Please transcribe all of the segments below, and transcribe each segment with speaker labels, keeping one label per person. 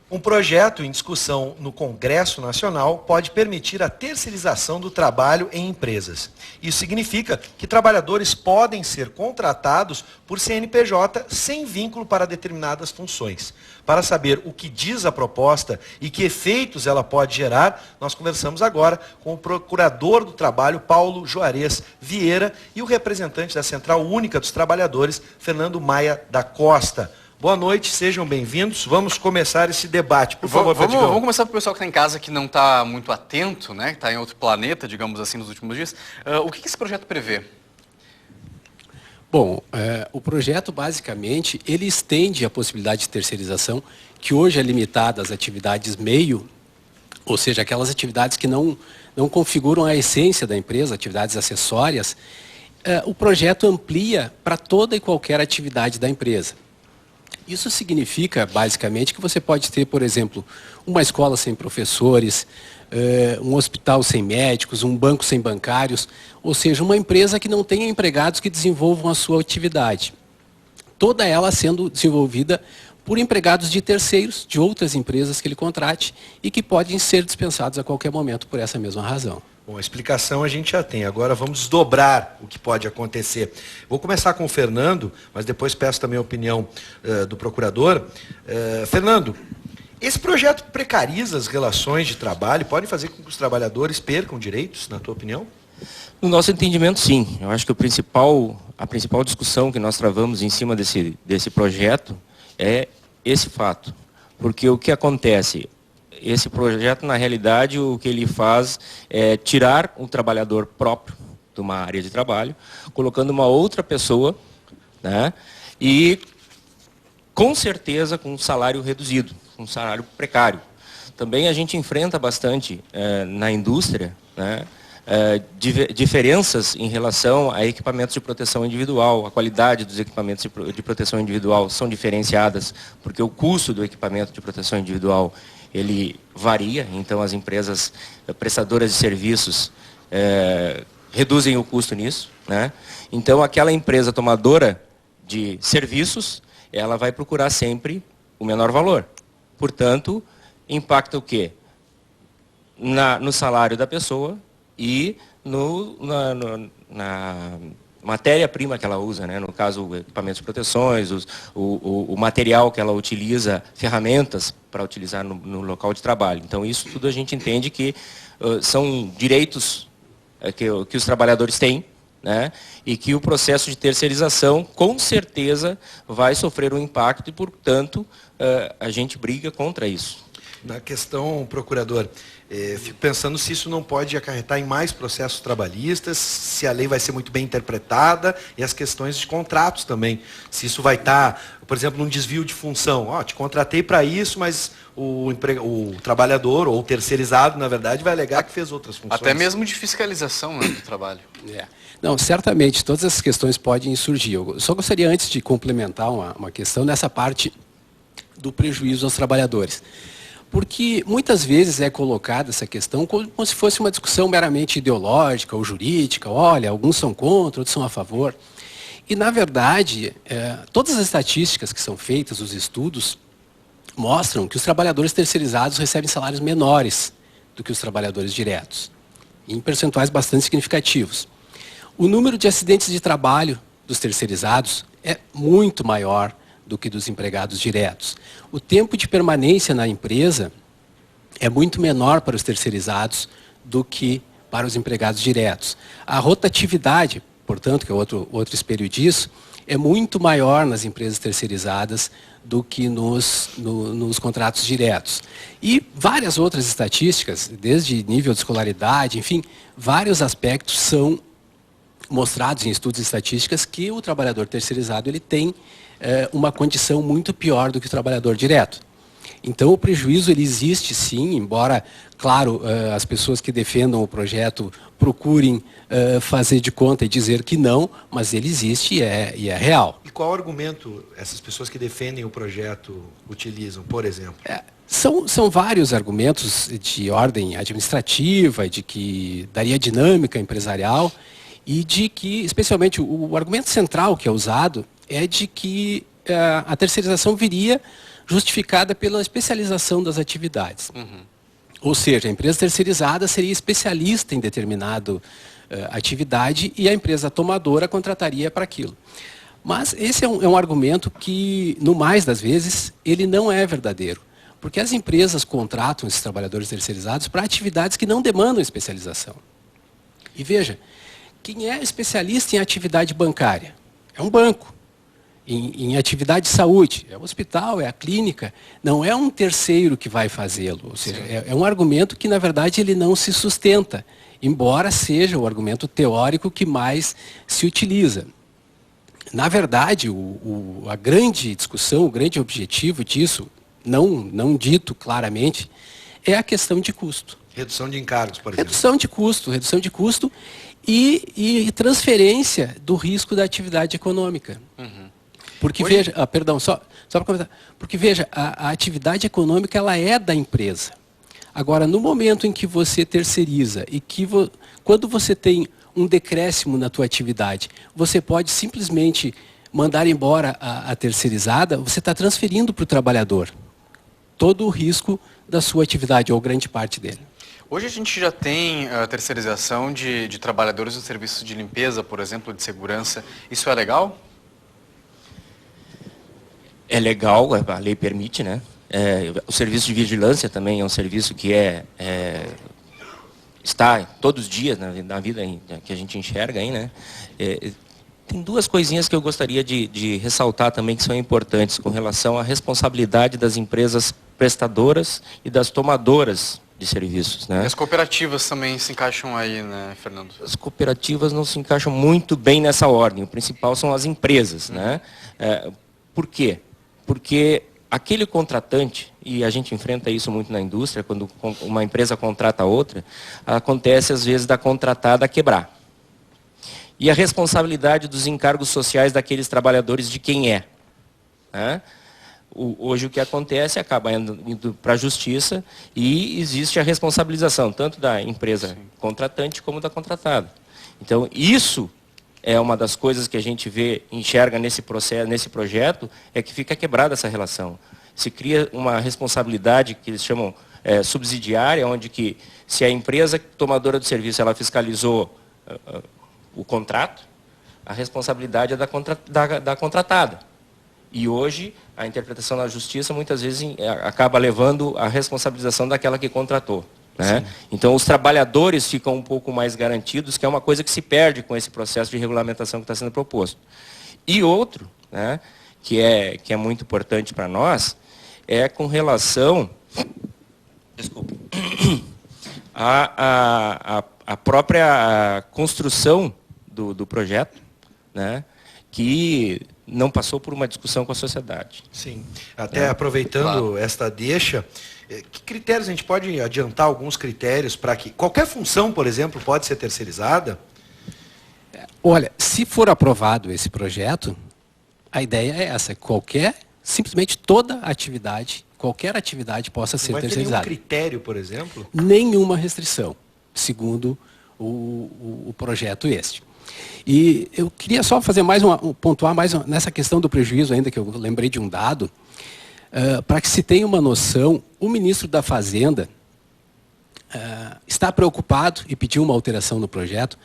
Speaker 1: Um projeto em discussão no Congresso Nacional pode permitir a terceirização do trabalho em empresas. Isso significa que trabalhadores podem ser contratados por CNPJ sem vínculo para determinadas funções. Para saber o que diz a proposta e que efeitos ela pode gerar, nós conversamos agora com o procurador do trabalho, Paulo Juarez Vieira, e o representante da Central Única dos Trabalhadores, Fernando Maia da Costa. Boa noite, sejam bem-vindos. Vamos começar esse debate. Por favor,
Speaker 2: vamos começar para o pessoal que está em casa, que não está muito atento, né? Que está em outro planeta, digamos assim, nos últimos dias. O que esse projeto prevê?
Speaker 3: Bom, o projeto, basicamente, ele estende a possibilidade de terceirização, que hoje é limitada às atividades meio, ou seja, aquelas atividades que não configuram a essência da empresa, atividades acessórias. O projeto amplia para toda e qualquer atividade da empresa. Isso significa, basicamente, que você pode ter, por exemplo, uma escola sem professores, um hospital sem médicos, um banco sem bancários, ou seja, uma empresa que não tenha empregados que desenvolvam a sua atividade. Toda ela sendo desenvolvida por empregados de terceiros, de outras empresas que ele contrate e que podem ser dispensados a qualquer momento por essa mesma razão.
Speaker 1: Bom, a explicação a gente já tem. Agora vamos desdobrar o que pode acontecer. Vou começar com o Fernando, mas depois peço também a opinião do procurador. Fernando, esse projeto precariza as relações de trabalho, pode fazer com que os trabalhadores percam direitos, na tua opinião?
Speaker 4: No nosso entendimento, sim. Eu acho que a principal discussão que nós travamos em cima desse projeto é esse fato. Porque o que acontece? Esse projeto, na realidade, o que ele faz é tirar um trabalhador próprio de uma área de trabalho, colocando uma outra pessoa, né, e com certeza com um salário reduzido, um salário precário. Também a gente enfrenta bastante na indústria, né, diferenças em relação a equipamentos de proteção individual. A qualidade dos equipamentos de proteção individual são diferenciadas, porque o custo do equipamento de proteção individual ele varia, então as empresas prestadoras de serviços reduzem o custo nisso, né? Então aquela empresa tomadora de serviços, ela vai procurar sempre o menor valor. Portanto, impacta o quê? No salário da pessoa e na matéria-prima que ela usa, né? No caso, equipamentos de proteções, o material que ela utiliza, ferramentas para utilizar no local de trabalho. Então, isso tudo a gente entende que são direitos que os trabalhadores têm, né? E que o processo de terceirização, com certeza, vai sofrer um impacto e, portanto, a gente briga contra isso.
Speaker 1: Na questão, procurador, fico pensando se isso não pode acarretar em mais processos trabalhistas, se a lei vai ser muito bem interpretada e as questões de contratos também. Se isso vai estar, por exemplo, num desvio de função. Te contratei para isso, mas o trabalhador ou o terceirizado, na verdade, vai alegar que fez outras funções.
Speaker 2: Até mesmo de fiscalização, né, do trabalho.
Speaker 3: Não, certamente, todas essas questões podem surgir. Eu só gostaria, antes de complementar uma questão nessa parte do prejuízo aos trabalhadores. Porque muitas vezes é colocada essa questão como se fosse uma discussão meramente ideológica ou jurídica. Olha, alguns são contra, outros são a favor. E, na verdade, todas as estatísticas que são feitas, os estudos, mostram que os trabalhadores terceirizados recebem salários menores do que os trabalhadores diretos, em percentuais bastante significativos. O número de acidentes de trabalho dos terceirizados é muito maior do que dos empregados diretos. O tempo de permanência na empresa é muito menor para os terceirizados do que para os empregados diretos. A rotatividade, portanto, que é outro espelho disso, é muito maior nas empresas terceirizadas do que nos contratos diretos. E várias outras estatísticas, desde nível de escolaridade, enfim, vários aspectos são mostrados em estudos e estatísticas que o trabalhador terceirizado ele tem uma condição muito pior do que o trabalhador direto. Então, o prejuízo ele existe sim, embora, claro, as pessoas que defendam o projeto procurem fazer de conta e dizer que não, mas ele existe e é real.
Speaker 1: E qual argumento essas pessoas que defendem o projeto utilizam, por exemplo?
Speaker 3: São vários argumentos de ordem administrativa, de que daria dinâmica empresarial e de que, especialmente, o argumento central que é usado é de que a terceirização viria justificada pela especialização das atividades. Ou seja, a empresa terceirizada seria especialista em determinado atividade e a empresa tomadora contrataria para aquilo. Mas esse é um argumento que, no mais das vezes, ele não é verdadeiro. Porque as empresas contratam esses trabalhadores terceirizados para atividades que não demandam especialização. E veja, quem é especialista em atividade bancária? É um banco. Em atividade de saúde, é o hospital, é a clínica, não é um terceiro que vai fazê-lo. Ou seja, é um argumento que, na verdade, ele não se sustenta, embora seja o argumento teórico que mais se utiliza. Na verdade, a grande discussão, o grande objetivo disso, não dito claramente, é a questão de custo.
Speaker 1: Redução de encargos, por exemplo.
Speaker 3: Redução de custo e transferência do risco da atividade econômica. Porque veja, perdão, só para comentar, porque veja, a atividade econômica ela é da empresa. Agora, no momento em que você terceiriza e que quando você tem um decréscimo na tua atividade, você pode simplesmente mandar embora a terceirizada, você está transferindo para o trabalhador todo o risco da sua atividade, ou grande parte dele.
Speaker 2: Hoje a gente já tem a terceirização de trabalhadores no serviço de limpeza, por exemplo, de segurança. Isso é legal?
Speaker 4: É legal, a lei permite, né? O serviço de vigilância também é um serviço que está todos os dias na vida que a gente enxerga aí, né? Tem duas coisinhas que eu gostaria de ressaltar também que são importantes com relação à responsabilidade das empresas prestadoras e das tomadoras de serviços, né?
Speaker 2: E as cooperativas também se encaixam aí, né, Fernando?
Speaker 4: As cooperativas não se encaixam muito bem nessa ordem. O principal são as empresas, né? Por quê? Porque aquele contratante, e a gente enfrenta isso muito na indústria, quando uma empresa contrata outra, acontece às vezes da contratada quebrar. E a responsabilidade dos encargos sociais daqueles trabalhadores de quem é. Né? Hoje o que acontece acaba indo para a justiça e existe a responsabilização, tanto da empresa contratante como da contratada. Então, isso é uma das coisas que a gente enxerga nesse processo, nesse projeto, é que fica quebrada essa relação. Se cria uma responsabilidade que eles chamam subsidiária, onde que se a empresa tomadora do serviço ela fiscalizou o contrato, a responsabilidade é da contratada. E hoje a interpretação da justiça muitas vezes acaba levando a responsabilização daquela que contratou. Né? Então os trabalhadores ficam um pouco mais garantidos, que é uma coisa que se perde com esse processo de regulamentação que está sendo proposto. E outro, né, que é muito importante para nós, é com relação à própria construção do projeto, né, que não passou por uma discussão com a sociedade.
Speaker 1: Sim. Até aproveitando esta deixa, que critérios a gente pode adiantar alguns critérios para que qualquer função, por exemplo, pode ser terceirizada?
Speaker 3: Olha, se for aprovado esse projeto, a ideia é essa, simplesmente toda atividade, qualquer atividade possa ser terceirizada.
Speaker 1: Não vai ter nenhum critério, por exemplo?
Speaker 3: Nenhuma restrição, segundo o projeto este. E eu queria só fazer pontuar mais nessa questão do prejuízo ainda, que eu lembrei de um dado, para que se tenha uma noção, o ministro da Fazenda está preocupado e pediu uma alteração no projeto,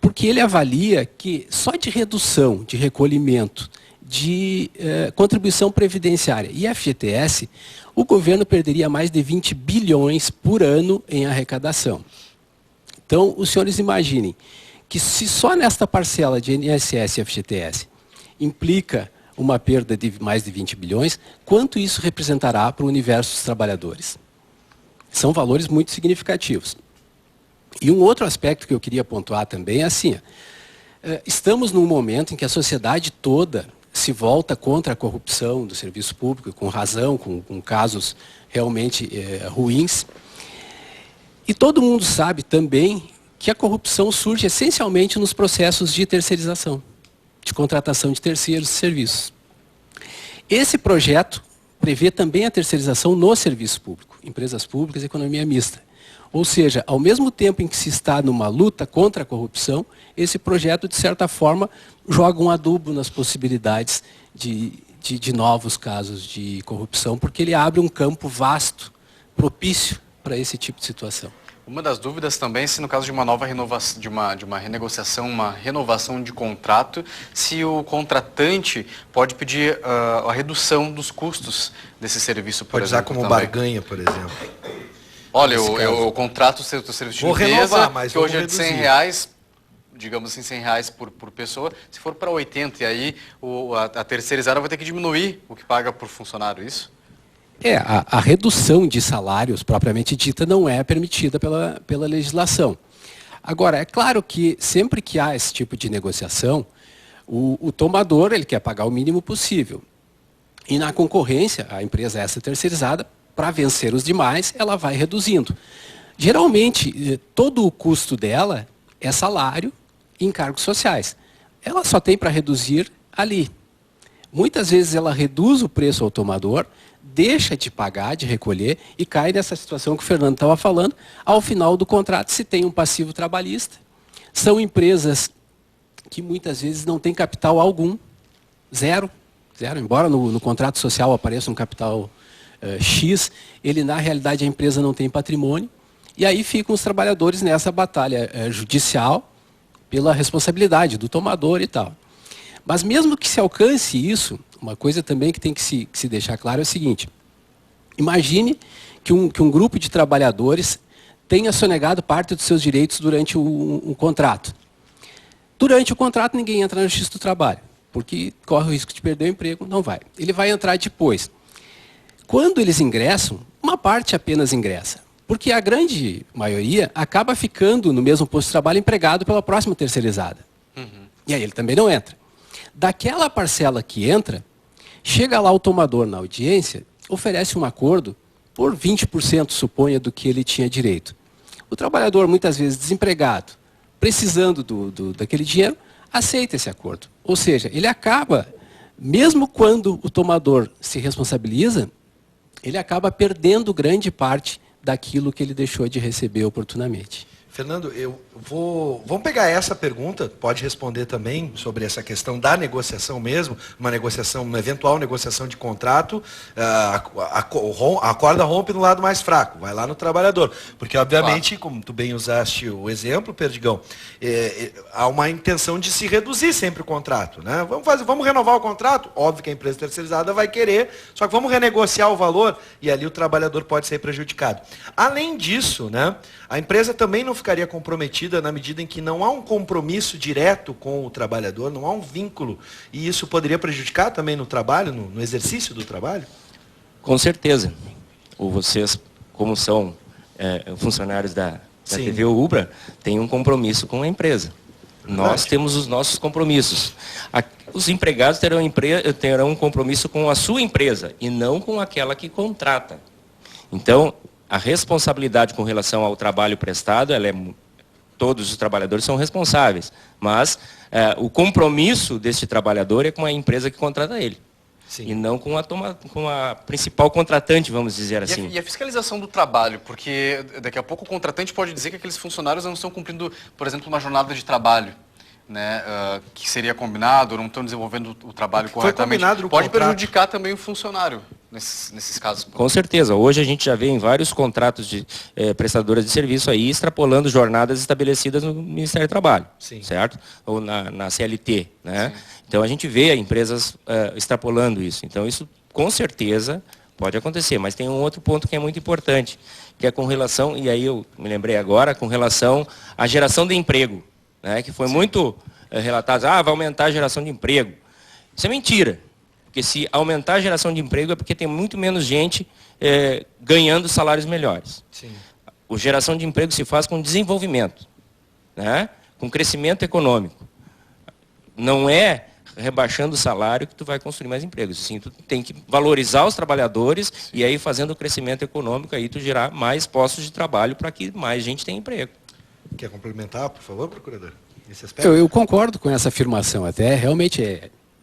Speaker 3: porque ele avalia que só de redução de recolhimento, de contribuição previdenciária e FGTS, o governo perderia mais de 20 bilhões por ano em arrecadação. Então, os senhores imaginem que se só nesta parcela de INSS e FGTS implica uma perda de mais de 20 bilhões, quanto isso representará para o universo dos trabalhadores? São valores muito significativos. E um outro aspecto que eu queria pontuar também é assim, estamos num momento em que a sociedade toda se volta contra a corrupção do serviço público, com razão, com casos realmente ruins. E todo mundo sabe também que a corrupção surge essencialmente nos processos de terceirização, de contratação de terceiros de serviços. Esse projeto prevê também a terceirização no serviço público, empresas públicas e economia mista. Ou seja, ao mesmo tempo em que se está numa luta contra a corrupção, esse projeto, de certa forma, joga um adubo nas possibilidades de de novos casos de corrupção, porque ele abre um campo vasto, propício para esse tipo de situação.
Speaker 2: Uma das dúvidas também é se no caso de uma nova renovação, de uma renegociação, uma renovação de contrato, se o contratante pode pedir a redução dos custos desse serviço, por
Speaker 1: Pode usar
Speaker 2: exemplo.
Speaker 1: como
Speaker 2: também.
Speaker 1: barganha, por exemplo.
Speaker 2: Olha, eu contrato o seu serviço de
Speaker 1: Vou
Speaker 2: limpeza,
Speaker 1: renovar, mas
Speaker 2: que hoje
Speaker 1: vamos
Speaker 2: é de
Speaker 1: reduzir.
Speaker 2: R$100, digamos assim, R$100 por pessoa, se for para 80, e aí a terceirizada vai ter que diminuir o que paga por funcionário, isso?
Speaker 3: A redução de salários, propriamente dita, não é permitida pela legislação. Agora, é claro que sempre que há esse tipo de negociação, o tomador ele quer pagar o mínimo possível. E na concorrência, a empresa essa terceirizada, para vencer os demais, ela vai reduzindo. Geralmente, todo o custo dela é salário e encargos sociais. Ela só tem para reduzir ali. Muitas vezes ela reduz o preço ao tomador, deixa de pagar, de recolher e cai nessa situação que o Fernando estava falando. Ao final do contrato se tem um passivo trabalhista. São empresas que muitas vezes não têm capital algum, zero, embora no contrato social apareça um capital X, ele na realidade a empresa não tem patrimônio, e aí ficam os trabalhadores nessa batalha judicial pela responsabilidade do tomador e tal. Mas mesmo que se alcance isso, uma coisa também que tem que se deixar claro é o seguinte: imagine que um grupo de trabalhadores tenha sonegado parte dos seus direitos durante um contrato. Durante o contrato ninguém entra na Justiça do Trabalho, porque corre o risco de perder o emprego, não vai. Ele vai entrar depois. Quando eles ingressam, uma parte apenas ingressa, porque a grande maioria acaba ficando no mesmo posto de trabalho empregado pela próxima terceirizada. E aí ele também não entra. Daquela parcela que entra, chega lá o tomador na audiência, oferece um acordo por 20%, suponha, do que ele tinha direito. O trabalhador, muitas vezes desempregado, precisando daquele dinheiro, aceita esse acordo. Ou seja, ele acaba, mesmo quando o tomador se responsabiliza, ele acaba perdendo grande parte daquilo que ele deixou de receber oportunamente.
Speaker 1: Fernando, vamos pegar essa pergunta, pode responder também sobre essa questão da negociação mesmo, uma eventual negociação de contrato, a corda rompe no lado mais fraco, vai lá no trabalhador. Porque, obviamente, como tu bem usaste o exemplo, Perdigão, há uma intenção de se reduzir sempre o contrato, né? Vamos renovar o contrato? Óbvio que a empresa terceirizada vai querer, só que vamos renegociar o valor e ali o trabalhador pode ser prejudicado. Além disso, né, a empresa também não ficaria comprometida na medida em que não há um compromisso direto com o trabalhador, não há um vínculo, e isso poderia prejudicar também no trabalho, no exercício do trabalho?
Speaker 4: Com certeza. Ou vocês, como são funcionários da TV Ubra, têm um compromisso com a empresa. Nós temos os nossos compromissos. Os empregados terão um compromisso com a sua empresa e não com aquela que contrata. Então, a responsabilidade com relação ao trabalho prestado, todos os trabalhadores são responsáveis, mas o compromisso deste trabalhador é com a empresa que contrata ele. Sim. E não com a principal contratante, vamos dizer assim.
Speaker 2: E a fiscalização do trabalho, porque daqui a pouco o contratante pode dizer que aqueles funcionários não estão cumprindo, por exemplo, uma jornada de trabalho, né, que seria combinado, não estão desenvolvendo o trabalho corretamente. Pode prejudicar também o funcionário nesses casos.
Speaker 4: Com certeza. Hoje a gente já vê em vários contratos de prestadoras de serviço aí extrapolando jornadas estabelecidas no Ministério do Trabalho, certo? Ou na CLT, né? Sim. Então a gente vê empresas extrapolando isso. Então isso com certeza pode acontecer, mas tem um outro ponto que é muito importante, que é com relação, e aí eu me lembrei agora, com relação à geração de emprego. Né, que foi muito relatado, vai aumentar a geração de emprego. Isso é mentira, porque se aumentar a geração de emprego é porque tem muito menos gente ganhando salários melhores. Sim. A geração de emprego se faz com desenvolvimento, né, com crescimento econômico. Não é rebaixando o salário que tu vai construir mais empregos. Sim, tu tem que valorizar os trabalhadores e aí fazendo o crescimento econômico, aí tu gerar mais postos de trabalho para que mais gente tenha emprego.
Speaker 1: Quer complementar, por favor, procurador? Nesse aspecto?
Speaker 3: Eu concordo com essa afirmação, até realmente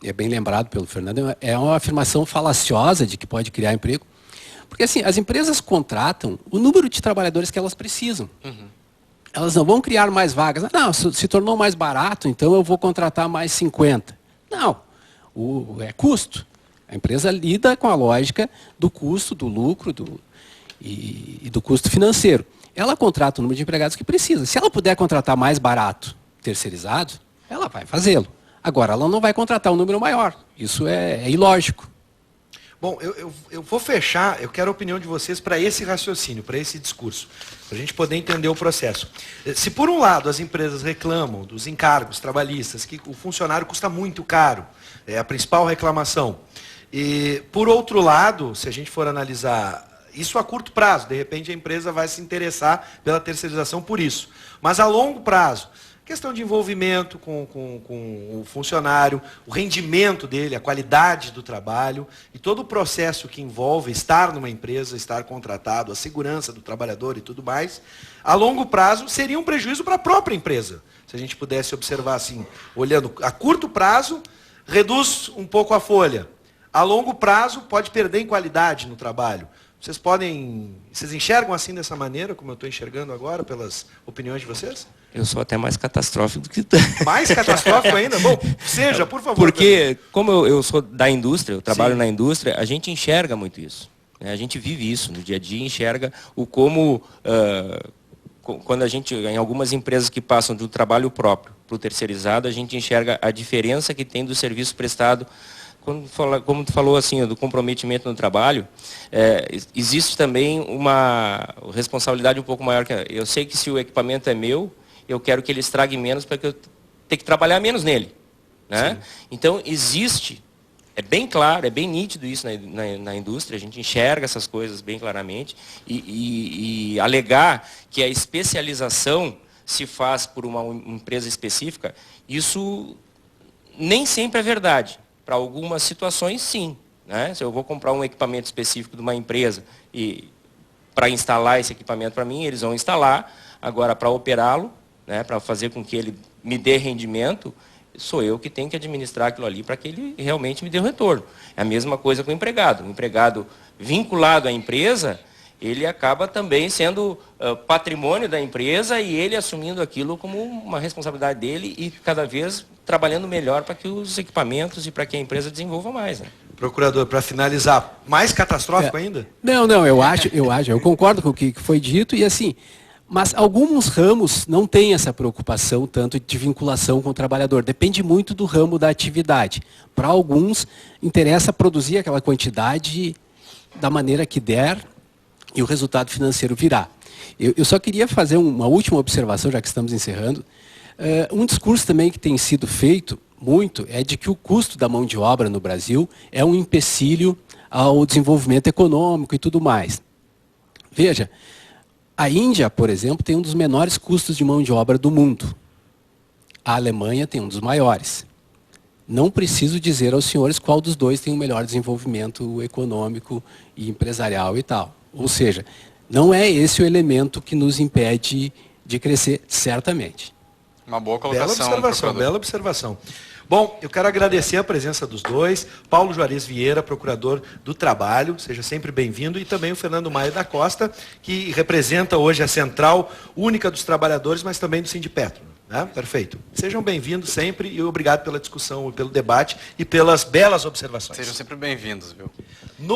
Speaker 3: é bem lembrado pelo Fernando, é uma afirmação falaciosa de que pode criar emprego, porque assim, as empresas contratam o número de trabalhadores que elas precisam. Uhum. Elas não vão criar mais vagas. Não, se tornou mais barato, então eu vou contratar mais 50. Não, é custo. A empresa lida com a lógica do custo, do lucro e do custo financeiro. Ela contrata o número de empregados que precisa. Se ela puder contratar mais barato, terceirizado, ela vai fazê-lo. Agora, ela não vai contratar um número maior. Isso é ilógico.
Speaker 1: Bom, eu vou fechar, eu quero a opinião de vocês para esse raciocínio, para esse discurso, para a gente poder entender o processo. Se por um lado as empresas reclamam dos encargos trabalhistas, que o funcionário custa muito caro, é a principal reclamação. E por outro lado, se a gente for analisar isso a curto prazo, de repente a empresa vai se interessar pela terceirização por isso. Mas a longo prazo, questão de envolvimento com o funcionário, o rendimento dele, a qualidade do trabalho e todo o processo que envolve estar numa empresa, estar contratado, a segurança do trabalhador e tudo mais, a longo prazo seria um prejuízo para a própria empresa. Se a gente pudesse observar assim, olhando a curto prazo, reduz um pouco a folha. A longo prazo pode perder em qualidade no trabalho. Vocês enxergam assim dessa maneira, como eu estou enxergando agora, pelas opiniões de vocês?
Speaker 4: Eu sou até mais catastrófico do que...
Speaker 1: Mais catastrófico ainda? Bom, seja, por favor.
Speaker 4: Porque, como eu sou da indústria, eu trabalho na indústria, a gente enxerga muito isso. Né? A gente vive isso no dia a dia, enxerga o como... quando a gente, em algumas empresas que passam do trabalho próprio para o terceirizado, a gente enxerga a diferença que tem do serviço prestado. Como tu falou assim, do comprometimento no trabalho, existe também uma responsabilidade um pouco maior. Eu sei que se o equipamento é meu, eu quero que ele estrague menos para que eu tenha que trabalhar menos nele. Né? Então, existe, é bem claro, é bem nítido isso na indústria, a gente enxerga essas coisas bem claramente, e alegar que a especialização se faz por uma empresa específica, isso nem sempre é verdade. Para algumas situações, sim. Né? Se eu vou comprar um equipamento específico de uma empresa e para instalar esse equipamento para mim, eles vão instalar. Agora, para operá-lo, né, para fazer com que ele me dê rendimento, sou eu que tenho que administrar aquilo ali para que ele realmente me dê um retorno. É a mesma coisa com o empregado. O empregado vinculado à empresa, ele acaba também sendo patrimônio da empresa e ele assumindo aquilo como uma responsabilidade dele e cada vez trabalhando melhor para que os equipamentos e para que a empresa desenvolva mais. Né?
Speaker 1: Procurador, para finalizar, mais catastrófico ainda?
Speaker 3: Não, eu concordo com o que foi dito e assim, mas alguns ramos não têm essa preocupação tanto de vinculação com o trabalhador. Depende muito do ramo da atividade. Para alguns, interessa produzir aquela quantidade da maneira que der e o resultado financeiro virá. Eu só queria fazer uma última observação, já que estamos encerrando. Um discurso também que tem sido feito muito é de que o custo da mão de obra no Brasil é um empecilho ao desenvolvimento econômico e tudo mais. Veja, a Índia, por exemplo, tem um dos menores custos de mão de obra do mundo. A Alemanha tem um dos maiores. Não preciso dizer aos senhores qual dos dois tem o melhor desenvolvimento econômico e empresarial e tal. Ou seja, não é esse o elemento que nos impede de crescer, certamente.
Speaker 2: Uma boa colocação.
Speaker 1: Bela observação. Bom, eu quero agradecer a presença dos dois. Paulo Juarez Vieira, procurador do Trabalho, seja sempre bem-vindo. E também o Fernando Maia da Costa, que representa hoje a Central Única dos Trabalhadores, mas também do Sindipetro. Né? Perfeito. Sejam bem-vindos sempre e obrigado pela discussão, pelo debate e pelas belas observações.
Speaker 2: Sejam sempre bem-vindos, viu?
Speaker 1: No